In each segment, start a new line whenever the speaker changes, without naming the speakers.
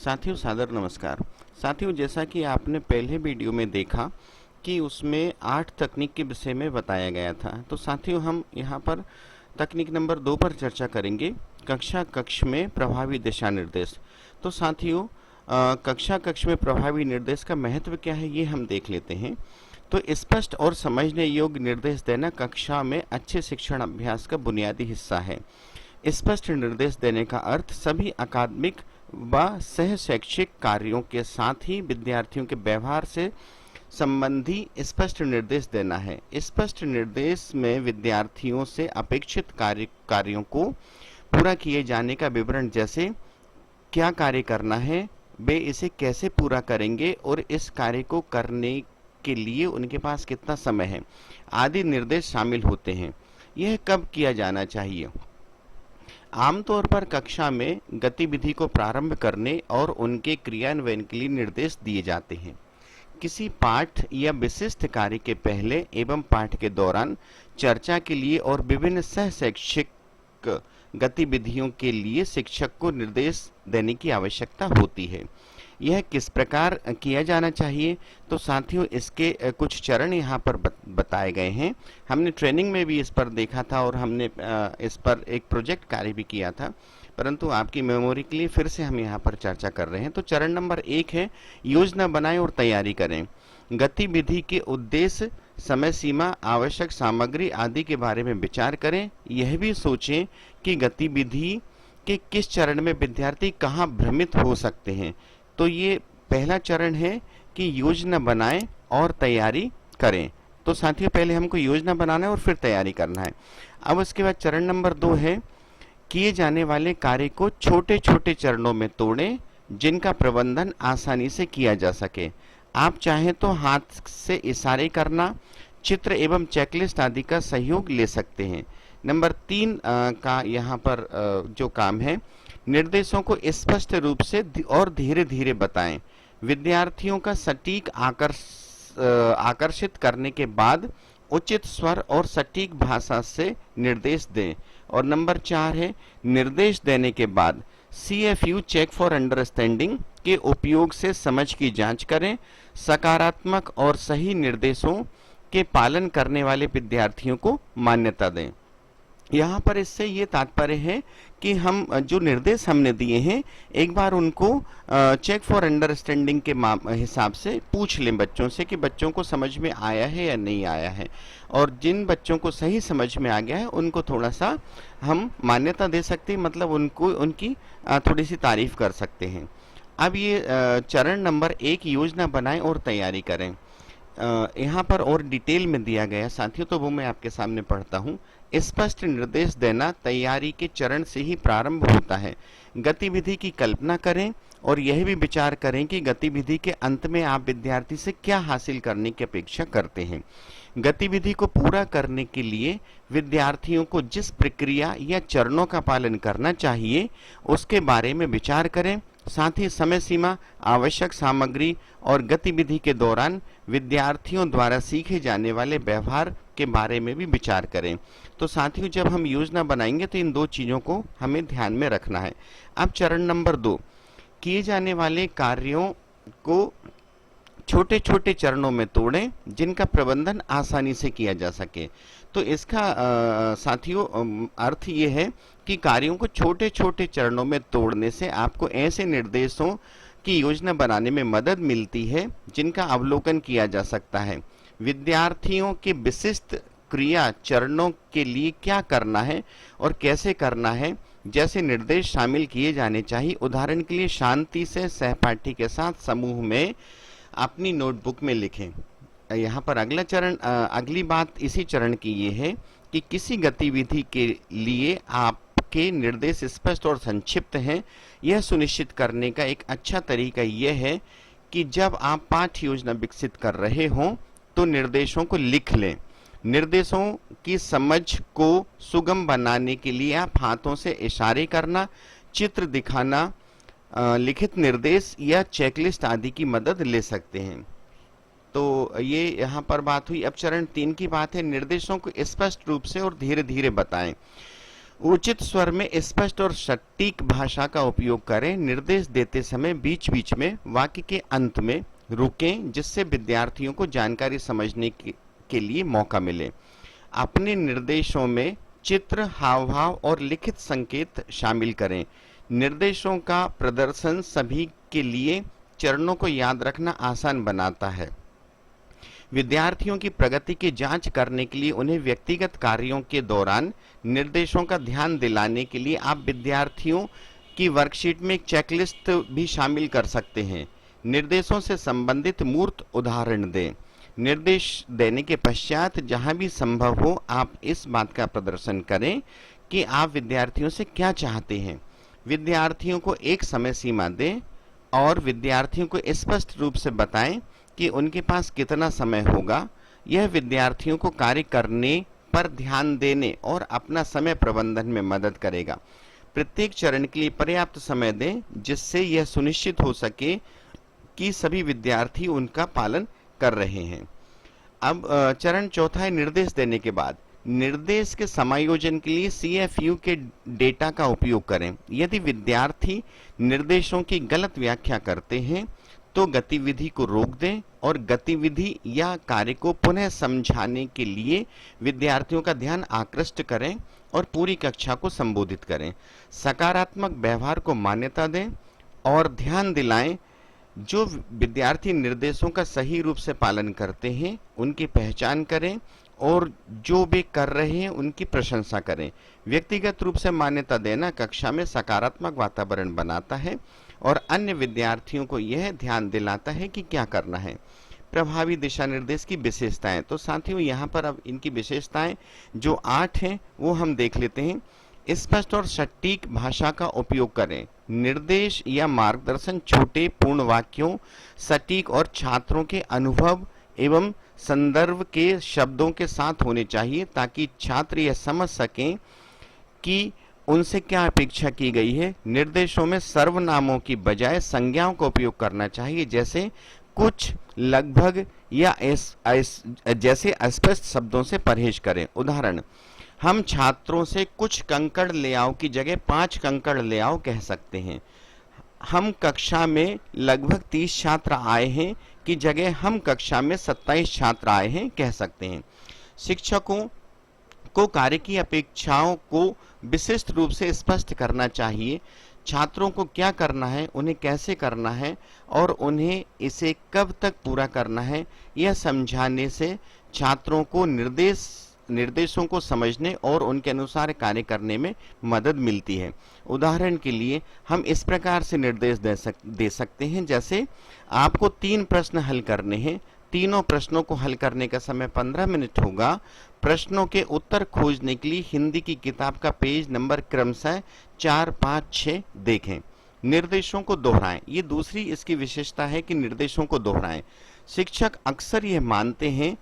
साथियों सादर नमस्कार। साथियों, जैसा कि आपने पहले वीडियो में देखा कि उसमें 8 तकनीक के विषय में बताया गया था, तो साथियों हम यहाँ पर तकनीक नंबर 2 पर चर्चा करेंगे, कक्षा कक्ष में प्रभावी दिशा निर्देश। तो साथियों कक्षा कक्ष में प्रभावी निर्देश का महत्व क्या है, ये हम देख लेते हैं। तो स्पष्ट और समझने योग्य निर्देश देना कक्षा में अच्छे शिक्षण अभ्यास का बुनियादी हिस्सा है। स्पष्ट निर्देश देने का अर्थ सभी अकादमिक व सह शैक्षिक कार्यों के साथ ही विद्यार्थियों के व्यवहार से संबंधी स्पष्ट निर्देश देना है। स्पष्ट निर्देश में विद्यार्थियों से अपेक्षित कार्यों को पूरा किए जाने का विवरण, जैसे क्या कार्य करना है, वे इसे कैसे पूरा करेंगे और इस कार्य को करने के लिए उनके पास कितना समय है, आदि निर्देश शामिल होते हैं। यह कब किया जाना चाहिए? आमतौर पर कक्षा में गतिविधि को प्रारंभ करने और उनके क्रियान्वयन के लिए निर्देश दिए जाते हैं। किसी पाठ या विशिष्ट कार्य के पहले एवं पाठ के दौरान चर्चा के लिए और विभिन्न सह शैक्षिक गतिविधियों के लिए शिक्षक को निर्देश देने की आवश्यकता होती है। यह किस प्रकार किया जाना चाहिए? तो साथियों इसके कुछ चरण यहाँ पर बताए गए हैं। हमने ट्रेनिंग में भी इस पर देखा था और हमने इस पर एक प्रोजेक्ट कार्य भी किया था, परंतु आपकी मेमोरी के लिए फिर से हम यहाँ पर चर्चा कर रहे हैं। तो चरण नंबर 1 है, योजना बनाएं और तैयारी करें। गतिविधि के उद्देश्य, समय सीमा, आवश्यक सामग्री आदि के बारे में विचार करें। यह भी सोचें कि गतिविधि के किस चरण में विद्यार्थी कहाँ भ्रमित हो सकते हैं। तो ये पहला चरण है कि योजना बनाएं और तैयारी करें। तो साथियों पहले हमको योजना बनाना है और फिर तैयारी करना है। अब उसके बाद चरण नंबर 2 है, किए जाने वाले कार्य को छोटे छोटे चरणों में तोड़ें जिनका प्रबंधन आसानी से किया जा सके। आप चाहें तो हाथ से इशारे करना, चित्र एवं चेकलिस्ट आदि का सहयोग ले सकते हैं। नंबर 3 का यहाँ पर जो काम है, निर्देशों को स्पष्ट रूप से और धीरे धीरे बताएं। विद्यार्थियों का सटीक आकर्षित करने के बाद उचित स्वर और सटीक भाषा से निर्देश दें। और नंबर 4 है, निर्देश देने के बाद CFU चेक फॉर अंडरस्टैंडिंग के उपयोग से समझ की जांच करें। सकारात्मक और सही निर्देशों के पालन करने वाले विद्यार्थियों को मान्यता दें। यहाँ पर इससे ये तात्पर्य है कि हम जो निर्देश हमने दिए हैं एक बार उनको चेक फॉर अंडरस्टैंडिंग के हिसाब से पूछ लें बच्चों से कि बच्चों को समझ में आया है या नहीं आया है, और जिन बच्चों को सही समझ में आ गया है उनको थोड़ा सा हम मान्यता दे सकते हैं, मतलब उनको उनकी थोड़ी सी तारीफ कर सकते हैं। अब ये चरण नंबर 1, योजना बनाएं और तैयारी करें, यहाँ पर और डिटेल में दिया गया साथियों, तो वो मैं आपके सामने पढ़ता हूँ। स्पष्ट निर्देश देना तैयारी के चरण से ही प्रारंभ होता है। गतिविधि की कल्पना करें और यह भी विचार करें कि गतिविधि के अंत में आप विद्यार्थी से क्या हासिल करने की अपेक्षा करते हैं। गतिविधि को पूरा करने के लिए विद्यार्थियों को जिस प्रक्रिया या चरणों का पालन करना चाहिए उसके बारे में विचार करें। साथ ही समय सीमा, आवश्यक सामग्री और गतिविधि के दौरान विद्यार्थियों द्वारा सीखे जाने वाले व्यवहार के बारे में भी विचार करें। तो साथियों जब हम योजना बनाएंगे तो इन 2 चीज़ों को हमें ध्यान में रखना है। अब चरण नंबर 2, किए जाने वाले कार्यों को छोटे छोटे चरणों में तोड़ें जिनका प्रबंधन आसानी से किया जा सके। तो इसका साथियों अर्थ ये है कि कार्यों को छोटे छोटे चरणों में तोड़ने से आपको ऐसे निर्देशों की योजना बनाने में मदद मिलती है जिनका अवलोकन किया जा सकता है। विद्यार्थियों के विशिष्ट क्रिया चरणों के लिए क्या करना है और कैसे करना है जैसे निर्देश शामिल किए जाने चाहिए। उदाहरण के लिए शांति से सहपाठी के साथ समूह में अपनी नोटबुक में लिखें। यहाँ पर अगला चरण, अगली बात इसी चरण की ये है कि किसी गतिविधि के लिए आपके निर्देश स्पष्ट और संक्षिप्त हैं। यह सुनिश्चित करने का एक अच्छा तरीका यह है कि जब आप पाठ्य योजना विकसित कर रहे हों तो निर्देशों को लिख लें। निर्देशों की समझ को सुगम बनाने के लिए आप हाथों से इशारे करना, चित्र दिखाना, लिखित निर्देश या चेकलिस्ट आदि की मदद ले सकते हैं। तो ये यहाँ पर बात हुई। अब चरण 3 की बात है, निर्देशों को स्पष्ट रूप से और धीरे धीरे बताएं। उचित स्वर में स्पष्ट और सटीक भाषा का उपयोग करें। निर्देश देते समय बीच बीच में वाक्य के अंत में रुकें, जिससे विद्यार्थियों को जानकारी समझने के लिए मौका मिले। अपने निर्देशों में चित्र, हाव भाव और लिखित संकेत शामिल करें। निर्देशों का प्रदर्शन सभी के लिए चरणों को याद रखना आसान बनाता है। विद्यार्थियों की प्रगति की जांच करने के लिए उन्हें व्यक्तिगत कार्यों के दौरान निर्देशों का ध्यान दिलाने के लिए आप विद्यार्थियों की वर्कशीट में एक चेकलिस्ट भी शामिल कर सकते हैं। निर्देशों से संबंधित मूर्त उदाहरण दें। निर्देश देने के पश्चात जहां भी संभव हो आप इस बात का प्रदर्शन करें कि आप विद्यार्थियों से क्या चाहते हैं। विद्यार्थियों को एक समय सीमा दें और विद्यार्थियों को स्पष्ट रूप से बताएं कि उनके पास कितना समय होगा। यह विद्यार्थियों को कार्य करने पर ध्यान देने और अपना समय प्रबंधन में मदद करेगा। प्रत्येक चरण के लिए पर्याप्त समय दें, जिससे यह सुनिश्चित हो सके कि सभी विद्यार्थी उनका पालन कर रहे हैं। अब चरण चौथा है निर्देश देने के बाद। निर्देश के समायोजन के लिए CFU के डेटा का उपयोग करें। यदि विद्यार्थी निर्देशों की गलत व्याख्या करते हैं तो गतिविधि को रोक दें और गतिविधि या कार्य को पुनः समझाने के लिए विद्यार्थियों का ध्यान आकृष्ट करें और पूरी कक्षा को संबोधित करें। सकारात्मक व्यवहार को मान्यता दें और ध्यान दिलाएं जो विद्यार्थी निर्देशों का सही रूप से पालन करते हैं उनकी पहचान करें और जो वे कर रहे हैं उनकी प्रशंसा करें। व्यक्तिगत रूप से मान्यता देना कक्षा में सकारात्मक वातावरण बनाता है और अन्य विद्यार्थियों को यह ध्यान दिलाता है कि क्या करना है। प्रभावी दिशा निर्देश की विशेषताएं। तो साथियों यहाँ पर अब इनकी विशेषताएं जो 8 हैं वो हम देख लेते हैं। स्पष्ट और सटीक भाषा का उपयोग करें। निर्देश या मार्गदर्शन छोटे पूर्ण वाक्यों, सटीक और छात्रों के अनुभव एवं संदर्भ के शब्दों के साथ होने चाहिए ताकि छात्र यह समझ सकें कि उनसे क्या अपेक्षा की गई है। निर्देशों में सर्वनामों की बजाय संज्ञाओं का उपयोग करना चाहिए, जैसे कुछ, लगभग या जैसे अस्पष्ट शब्दों से परहेज करें। उदाहरण, हम छात्रों से कुछ कंकड़ ले आओ की जगह 5 कंकड़ ले आओ कह सकते हैं। हम कक्षा में लगभग 30 छात्र आए हैं की जगह हम कक्षा में 27 छात्र आए हैं कह सकते हैं। शिक्षकों को कार्य की अपेक्षाओं को विशिष्ट रूप से स्पष्ट करना चाहिए। छात्रों को क्या करना है, उन्हें कैसे करना है और उन्हें इसे कब तक पूरा करना है, यह समझाने से छात्रों को निर्देशों को समझने और उनके अनुसार कार्य करने में मदद मिलती है। उदाहरण के लिए हम इस प्रकार से निर्देश दे सकते हैं, जैसे आपको 3 प्रश्न हल करने हैं। तीनों प्रश्नों को हल करने का समय 15 मिनट होगा। प्रश्नों के उत्तर खोजने के लिए हिंदी की किताब का पेज नंबर क्रमशः 4, 5, 6 देखें। निर्देशों को दोहराएं। ये दूसरी इसकी विशेषता है कि निर्देशों को दोहराएं। शिक्षक अक्सर यह मानते हैं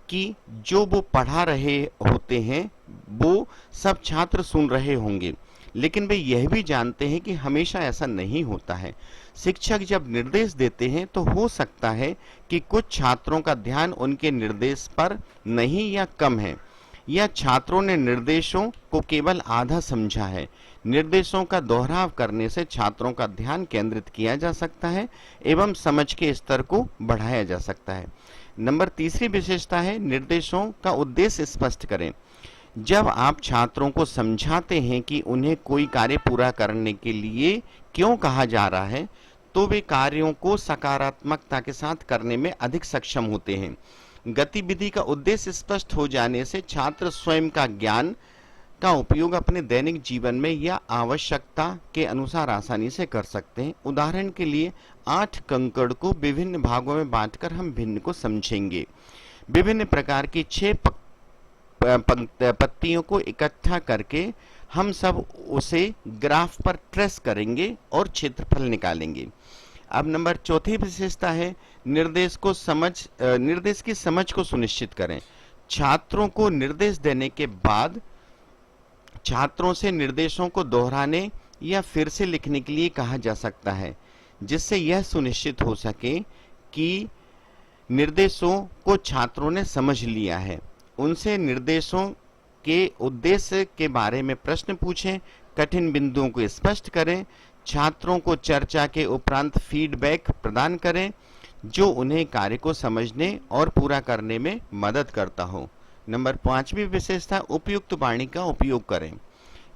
कि जो वो पढ़ा रहे होते हैं वो सब छात्र सुन रहे होंगे, लेकिन वे यह भी जानते हैं कि हमेशा ऐसा नहीं होता है। शिक्षक जब निर्देश देते हैं तो हो सकता है कि कुछ छात्रों का ध्यान उनके निर्देश पर नहीं या कम है, या छात्रों ने निर्देशों को केवल आधा समझा है। निर्देशों का दोहराव करने से छात्रों का ध्यान केंद्रित किया जा सकता है एवं समझ के स्तर को बढ़ाया जा सकता है। नंबर तीसरी विशेषता है निर्देशों का उद्देश्य स्पष्ट करें। जब आप छात्रों को समझाते हैं कि उन्हें कोई कार्य पूरा करने के लिए क्यों कहा जा रहा है, तो वे कार्यों को सकारात्मकता के साथ करने में अधिक सक्षम होते हैं। गतिविधि का उद्देश्य स्पष्ट हो जाने से छात्र स्वयं का ज्ञान का उपयोग अपने दैनिक जीवन में या आवश्यकता के अनुसार आसानी से कर सकते हैं। उदाहरण के लिए 8 कंकड़ को विभिन्न भागों में बांटकर हम भिन्न को समझेंगे। विभिन्न प्रकार की 6 पत्तियों को इकट्ठा करके हम सब उसे ग्राफ पर ट्रेस करेंगे और क्षेत्रफल निकालेंगे। अब नंबर चौथी विशेषता है निर्देश की समझ को सुनिश्चित करें। छात्रों को निर्देश देने के बाद छात्रों से निर्देशों को दोहराने या फिर से लिखने के लिए कहा जा सकता है, जिससे यह सुनिश्चित हो सके कि निर्देशों को छात्रों ने समझ लिया है। उनसे निर्देशों के उद्देश्य के बारे में प्रश्न पूछें, कठिन बिंदुओं को स्पष्ट करें, छात्रों को चर्चा के उपरांत फीडबैक प्रदान करें जो उन्हें कार्य को समझने और पूरा करने में मदद करता हो। नंबर 5वीं विशेषता, उपयुक्त वाणी का उपयोग करें।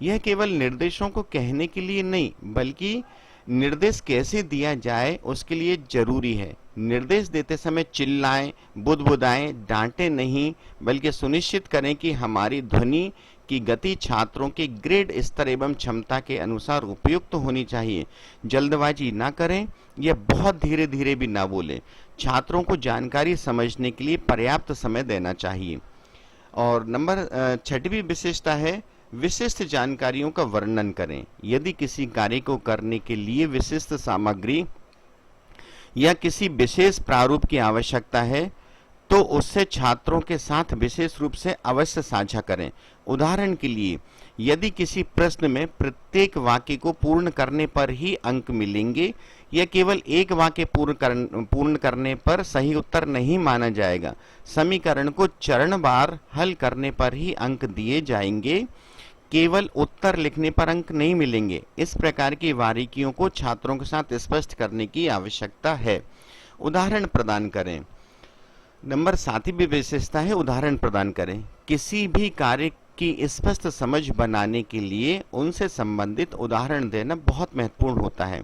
यह केवल निर्देशों को कहने के लिए नहीं बल्कि निर्देश कैसे दिया जाए उसके लिए जरूरी है। निर्देश देते समय चिल्लाएं, बुदबुदाएं, डांटें नहीं, बल्कि सुनिश्चित करें कि हमारी ध्वनि की गति छात्रों के ग्रेड स्तर एवं क्षमता के अनुसार उपयुक्त होनी चाहिए। जल्दबाजी ना करें या बहुत धीरे धीरे भी ना बोलें। छात्रों को जानकारी समझने के लिए पर्याप्त समय देना चाहिए। और नंबर 6वीं विशेषता है, विशिष्ट जानकारियों का वर्णन करें। यदि किसी कार्य को करने के लिए विशिष्ट सामग्री या किसी विशेष प्रारूप की आवश्यकता है तो उससे छात्रों के साथ विशेष रूप से अवश्य साझा करें। उदाहरण के लिए, यदि किसी प्रश्न में प्रत्येक वाक्य को पूर्ण करने पर ही अंक मिलेंगे या केवल एक वाक्य पूर्ण करने पर सही उत्तर नहीं माना जाएगा। समीकरण को चरणवार हल करने पर ही अंक दिए जाएंगे, केवल उत्तर लिखने पर अंक नहीं मिलेंगे। इस प्रकार की बारीकियों को छात्रों के साथ स्पष्ट करने की आवश्यकता है। उदाहरण प्रदान करें। नंबर 7वीं विशेषता है, उदाहरण प्रदान करें। किसी भी कार्य की स्पष्ट समझ बनाने के लिए उनसे संबंधित उदाहरण देना बहुत महत्वपूर्ण होता है।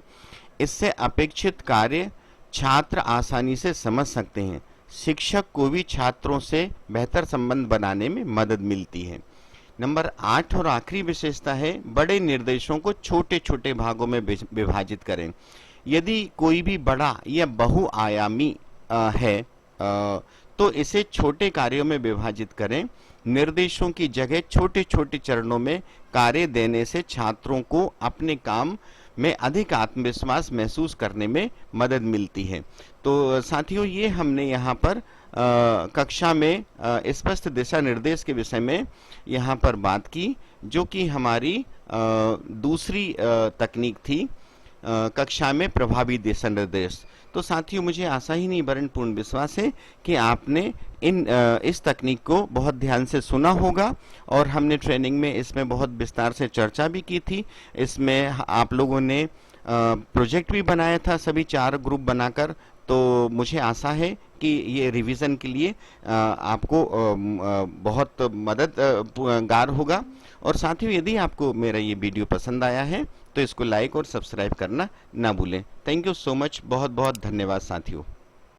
इससे अपेक्षित कार्य छात्र आसानी से समझ सकते हैं। शिक्षक को भी छात्रों से बेहतर संबंध बनाने में मदद मिलती है। नंबर 8 और आखिरी विशेषता है, बड़े निर्देशों को छोटे छोटे भागों में विभाजित करें। यदि कोई भी बड़ा या बहुआयामी है तो इसे छोटे कार्यों में विभाजित करें। निर्देशों की जगह छोटे छोटे चरणों में कार्य देने से छात्रों को अपने काम में अधिक आत्मविश्वास महसूस करने में मदद मिलती है। तो साथियों, ये हमने यहाँ पर कक्षा में स्पष्ट दिशा निर्देश के विषय में यहाँ पर बात की, जो कि हमारी दूसरी तकनीक थी कक्षा में प्रभावी दिशा निर्देश। तो साथियों, मुझे आशा ही नहीं वरन पूर्ण विश्वास है कि आपने इस तकनीक को बहुत ध्यान से सुना होगा और हमने ट्रेनिंग में इसमें बहुत विस्तार से चर्चा भी की थी। इसमें आप लोगों ने प्रोजेक्ट भी बनाया था, सभी 4 ग्रुप बनाकर। तो मुझे आशा है कि ये रिवीजन के लिए आपको बहुत मददगार होगा। और साथियों, यदि आपको मेरा ये वीडियो पसंद आया है तो इसको लाइक और सब्सक्राइब करना ना भूलें। Thank you so much. बहुत बहुत धन्यवाद साथियों।